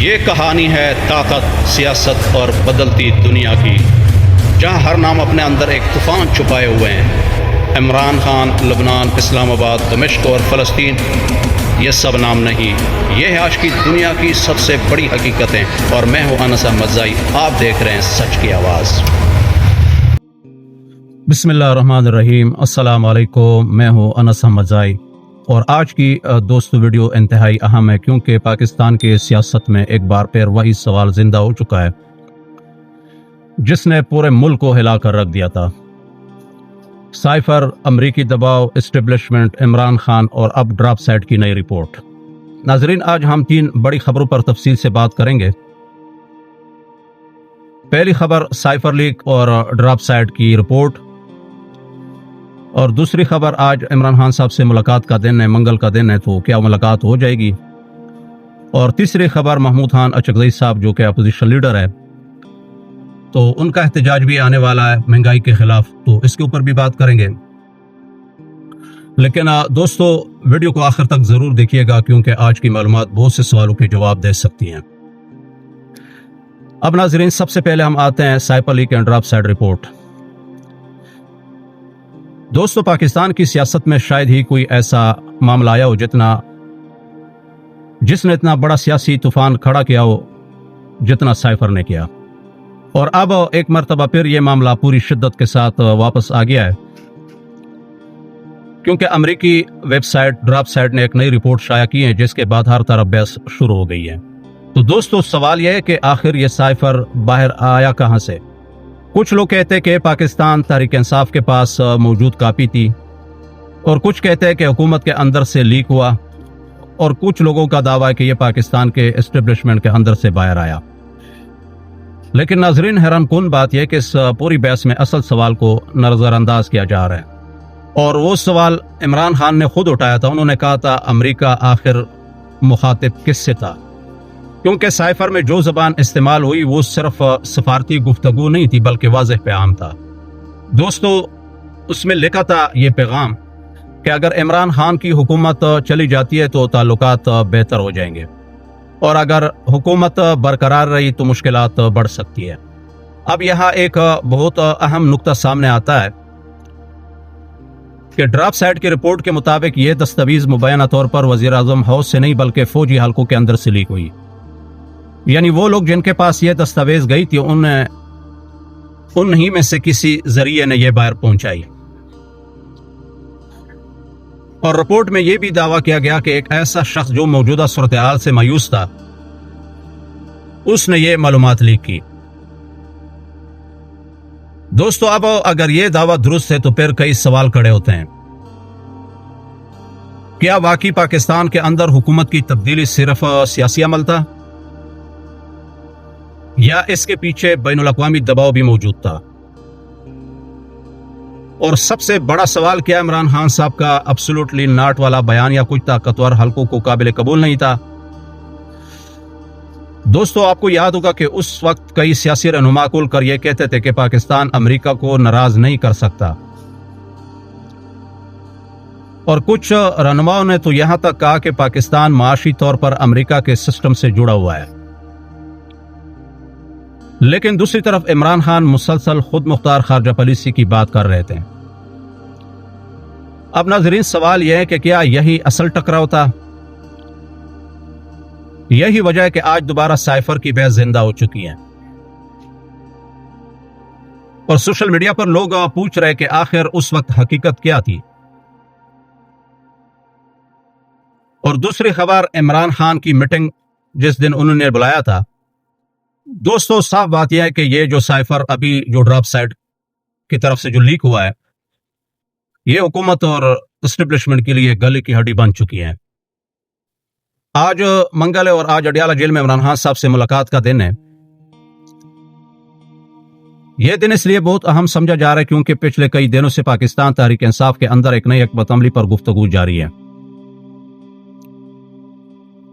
یہ کہانی ہے طاقت، سیاست اور بدلتی دنیا کی، جہاں ہر نام اپنے اندر ایک طوفان چھپائے ہوئے ہیں۔ عمران خان، لبنان، اسلام آباد، دمشق اور فلسطین، یہ سب نام نہیں، یہ ہے آج کی دنیا کی سب سے بڑی حقیقتیں، اور میں ہوں انس احمد زائی، آپ دیکھ رہے ہیں سچ کی آواز۔ بسم اللہ الرحمن الرحیم۔ السلام علیکم، میں ہوں انس احمد زائی، اور آج کی دوستو ویڈیو انتہائی اہم ہے، کیونکہ پاکستان کی سیاست میں ایک بار پھر وہی سوال زندہ ہو چکا ہے جس نے پورے ملک کو ہلا کر رکھ دیا تھا۔ سائفر، امریکی دباؤ، اسٹیبلشمنٹ، عمران خان اور اب ڈراپ سائٹ کی نئی رپورٹ۔ ناظرین، آج ہم 3 بڑی خبروں پر تفصیل سے بات کریں گے۔ پہلی خبر سائفر لیک اور ڈراپ سائٹ کی رپورٹ، اور دوسری خبر آج عمران خان صاحب سے ملاقات کا دن ہے، منگل کا دن ہے، تو کیا ملاقات ہو جائے گی؟ اور تیسری خبر محمود خان اچکزئی صاحب جو کہ اپوزیشن لیڈر ہے، تو ان کا احتجاج بھی آنے والا ہے مہنگائی کے خلاف، تو اس کے اوپر بھی بات کریں گے۔ لیکن دوستو، ویڈیو کو آخر تک ضرور دیکھیے گا، کیونکہ آج کی معلومات بہت سے سوالوں کے جواب دے سکتی ہیں۔ اب ناظرین، سب سے پہلے ہم آتے ہیں cipher leak and drop site report. دوستو، پاکستان کی سیاست میں شاید ہی کوئی ایسا معاملہ آیا ہو جس نے اتنا بڑا سیاسی طوفان کھڑا کیا ہو جتنا سائفر نے کیا، اور اب ایک مرتبہ پھر یہ معاملہ پوری شدت کے ساتھ واپس آ گیا ہے، کیونکہ امریکی ویب سائٹ ڈراپ سائٹ نے ایک نئی رپورٹ شائع کی ہے، جس کے بعد ہر طرف بحث شروع ہو گئی ہے۔ تو دوستو، سوال یہ ہے کہ آخر یہ سائفر باہر آیا کہاں سے؟ کچھ لوگ کہتے ہیں کہ پاکستان تحریک انصاف کے پاس موجود کاپی تھی، اور کچھ کہتے ہیں کہ حکومت کے اندر سے لیک ہوا، اور کچھ لوگوں کا دعویٰ ہے کہ یہ پاکستان کے اسٹیبلشمنٹ کے اندر سے باہر آیا۔ لیکن ناظرین، حیران کن بات یہ ہے کہ اس پوری بحث میں اصل سوال کو نظر انداز کیا جا رہا ہے، اور وہ سوال عمران خان نے خود اٹھایا تھا۔ انہوں نے کہا تھا امریکہ آخر مخاطب کس سے تھا، کیونکہ سائفر میں جو زبان استعمال ہوئی وہ صرف سفارتی گفتگو نہیں تھی، بلکہ واضح پیغام تھا۔ دوستو، اس میں لکھا تھا یہ پیغام کہ اگر عمران خان کی حکومت چلی جاتی ہے تو تعلقات بہتر ہو جائیں گے، اور اگر حکومت برقرار رہی تو مشکلات بڑھ سکتی ہے۔ اب یہاں ایک بہت اہم نقطہ سامنے آتا ہے کہ ڈراپ سائٹ کی رپورٹ کے مطابق یہ دستاویز مبینہ طور پر وزیر اعظم ہاؤس سے نہیں بلکہ فوجی حلقوں کے اندر سے لیک ہوئی، یعنی وہ لوگ جن کے پاس یہ دستاویز گئی تھی انہی میں سے کسی ذریعے نے یہ باہر پہنچائی۔ اور رپورٹ میں یہ بھی دعویٰ کیا گیا کہ ایک ایسا شخص جو موجودہ صورتحال سے مایوس تھا، اس نے یہ معلومات لیک کی۔ دوستو، اب اگر یہ دعویٰ درست ہے تو پھر کئی سوال کھڑے ہوتے ہیں۔ کیا واقعی پاکستان کے اندر حکومت کی تبدیلی صرف سیاسی عمل تھا، یا اس کے پیچھے بین الاقوامی دباؤ بھی موجود تھا؟ اور سب سے بڑا سوال، کیا عمران خان صاحب کا ابسولوٹلی ناٹ والا بیان یا کچھ طاقتور حلقوں کو قابل قبول نہیں تھا؟ دوستو، آپ کو یاد ہوگا کہ اس وقت کئی سیاسی رہنما کھل کر یہ کہتے تھے کہ پاکستان امریکہ کو ناراض نہیں کر سکتا، اور کچھ رہنماؤں نے تو یہاں تک کہا کہ پاکستان معاشی طور پر امریکہ کے سسٹم سے جڑا ہوا ہے۔ لیکن دوسری طرف عمران خان مسلسل خود مختار خارجہ پالیسی کی بات کر رہے تھے۔ اب ناظرین، سوال یہ ہے کہ کیا یہی اصل ٹکراؤ تھا؟ یہی وجہ ہے کہ آج دوبارہ سائفر کی بحث زندہ ہو چکی ہے، اور سوشل میڈیا پر لوگ پوچھ رہے کہ آخر اس وقت حقیقت کیا تھی۔ اور دوسری خبر، عمران خان کی میٹنگ جس دن انہوں نے بلایا تھا۔ دوستو، صاف بات یہ ہے کہ یہ جو سائفر ابھی جو ڈراپ سائٹ کی طرف سے جو لیک ہوا ہے، یہ حکومت اور اسٹیبلشمنٹ کے لیے گلے کی ہڈی بن چکی ہے۔ آج منگل ہے، اور آج اڈیالہ جیل میں عمران خان صاحب سے ملاقات کا دن ہے۔ یہ دن اس لیے بہت اہم سمجھا جا رہا ہے کیونکہ پچھلے کئی دنوں سے پاکستان تحریک انصاف کے اندر ایک نئی حکمت عملی پر گفتگو جاری ہے۔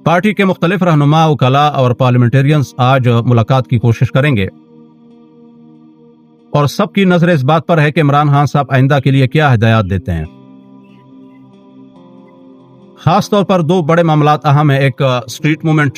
پارٹی کے مختلف رہنما، وکلاء اور پارلیمنٹرینز آج ملاقات کی کوشش کریں گے، اور سب کی نظر اس بات پر ہے کہ عمران خان صاحب آئندہ کے لیے کیا ہدایات دیتے ہیں۔ خاص طور پر 2 بڑے معاملات اہم ہیں، ایک اسٹریٹ موومنٹ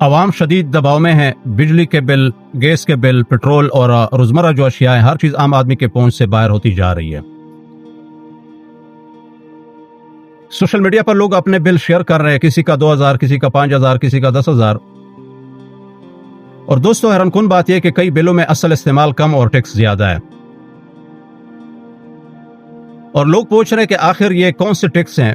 عوام شدید دباؤ میں ہے، بجلی کے بل، گیس کے بل، پیٹرول اور روزمرہ جو اشیاء ہیں، ہر چیز عام آدمی کے پہنچ سے باہر ہوتی جا رہی ہے۔ سوشل میڈیا پر لوگ اپنے بل شیئر کر رہے ہیں، کسی کا 2000، کسی کا 5000، کسی کا 10,000۔ اور دوستو حیران کن بات یہ کہ کئی بلوں میں اصل استعمال کم اور ٹیکس زیادہ ہے، اور لوگ پوچھ رہے ہیں کہ آخر یہ کون سے ٹیکس ہیں،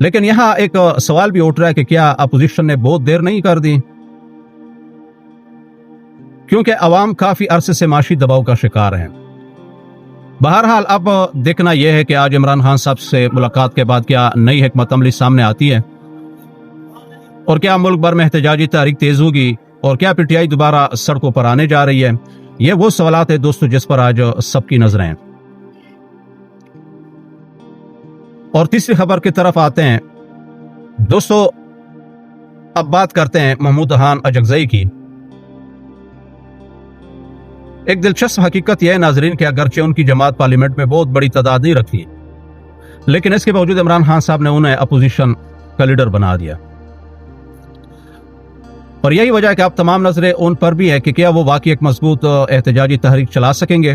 لیکن یہاں ایک سوال بھی اٹھ رہا ہے کہ کیا اپوزیشن نے بہت دیر نہیں کر دی؟ کیونکہ عوام کافی عرصے سے معاشی دباؤ کا شکار ہیں۔ بہرحال اب دیکھنا یہ ہے کہ آج عمران خان صاحب سے ملاقات کے بعد کیا نئی حکمت عملی سامنے آتی ہے، اور کیا ملک بھر میں احتجاجی تحریک تیز ہوگی، اور کیا پی ٹی آئی دوبارہ سڑکوں پر آنے جا رہی ہے۔ یہ وہ سوالات ہیں دوستو جس پر آج سب کی نظریں ہیں۔ اور تیسری خبر کی طرف آتے ہیں دوستو، اب بات کرتے ہیں محمود خان اجگزئی کی۔ ایک دلچسپ حقیقت یہ ہے ناظرین کہ اگرچہ ان کی جماعت پارلیمنٹ میں بہت بڑی تعداد نہیں رکھتی، لیکن اس کے باوجود عمران خان صاحب نے انہیں اپوزیشن کا لیڈر بنا دیا، اور یہی وجہ ہے کہ اب تمام نظریں ان پر بھی ہے کہ کیا وہ واقعی ایک مضبوط احتجاجی تحریک چلا سکیں گے،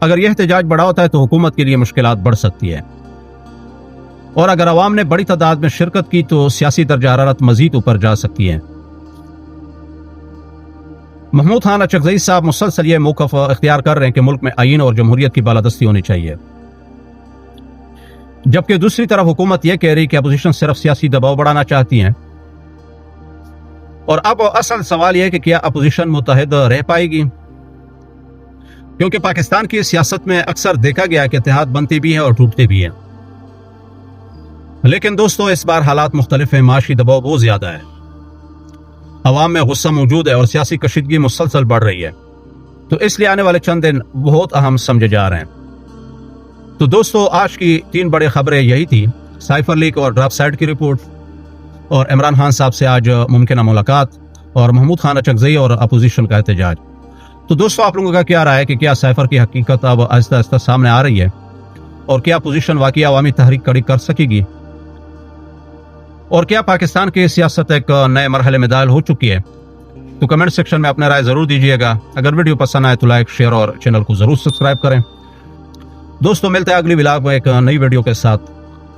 اگر یہ احتجاج بڑا ہوتا ہے تو حکومت کے لیے مشکلات بڑھ سکتی ہے، اور اگر عوام نے بڑی تعداد میں شرکت کی تو سیاسی درجہ حرارت مزید اوپر جا سکتی ہے۔ محمود خان اچکزئی صاحب مسلسل یہ موقف اختیار کر رہے ہیں کہ ملک میں آئین اور جمہوریت کی بالادستی ہونی چاہیے، جبکہ دوسری طرف حکومت یہ کہہ رہی کہ اپوزیشن صرف سیاسی دباؤ بڑھانا چاہتی ہیں۔ اور اب اصل سوال یہ ہے کہ کیا اپوزیشن متحد رہ پائے گی، کیونکہ پاکستان کی سیاست میں اکثر دیکھا گیا کہ اتحاد بنتی بھی ہے اور ٹوٹتے بھی ہیں، لیکن دوستو اس بار حالات مختلف ہیں، معاشی دباؤ بہت زیادہ ہے، عوام میں غصہ موجود ہے اور سیاسی کشیدگی مسلسل بڑھ رہی ہے، تو اس لیے آنے والے چند دن بہت اہم سمجھے جا رہے ہیں۔ تو دوستو آج کی 3 بڑی خبریں یہی تھی، سائفر لیک اور ڈراپ سائٹ کی رپورٹ، اور عمران خان صاحب سے آج ممکنہ ملاقات، اور محمود خان اچکزئی اور اپوزیشن کا احتجاج۔ تو دوستو آپ لوگوں کا کیا رائے ہے کہ کیا سائفر کی حقیقت اب آہستہ آہستہ سامنے آ رہی ہے، اور کیا اپوزیشن واقعی عوامی تحریک کھڑی کر سکے گی، اور کیا پاکستان کی سیاست ایک نئے مرحلے میں داخل ہو چکی ہے؟ تو کمنٹ سیکشن میں اپنا رائے ضرور دیجیے گا۔ اگر ویڈیو پسند آئے تو لائک، شیئر اور چینل کو ضرور سبسکرائب کریں۔ دوستو ملتے ہیں اگلی ولاگ میں ایک نئی ویڈیو کے ساتھ،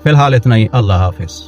فی الحال اتنا ہی، اللہ حافظ۔